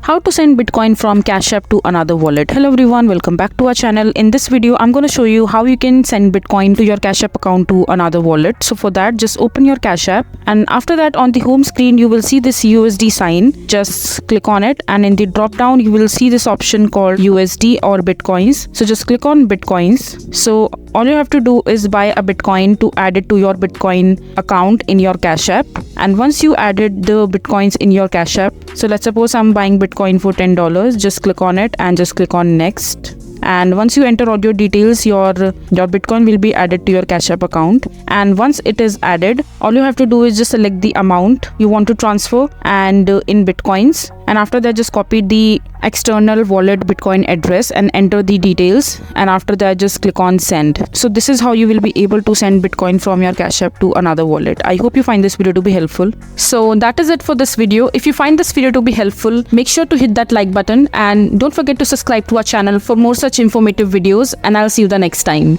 How to send Bitcoin from Cashapp to another wallet. Hello everyone, welcome back to our channel. In this video, I'm going to show you how you can send Bitcoin to your Cashapp account to another wallet. So for that, just open your Cashapp, and after that on the home screen, you will see this USD sign. Just click on it, and in the drop down, you will see this option called USD or Bitcoins. So just click on Bitcoins. So all you have to do is buy a Bitcoin to add it to your Bitcoin account in your Cashapp. And once you added the Bitcoins in your Cashapp, so let's suppose I'm buying Bitcoin for $10, just click on it and just click on next. And once you enter all your details, your Bitcoin will be added to your Cashapp account. And once it is added, all you have to do is just select the amount you want to transfer and in Bitcoins. And after that, just copy the external wallet Bitcoin address and enter the details. And after that, just click on send. So this is how you will be able to send Bitcoin from your Cashapp to another wallet. I hope you find this video to be helpful. So that is it for this video. If you find this video to be helpful, make sure to hit that like button and don't forget to subscribe to our channel for more such informative videos, and I'll see you the next time.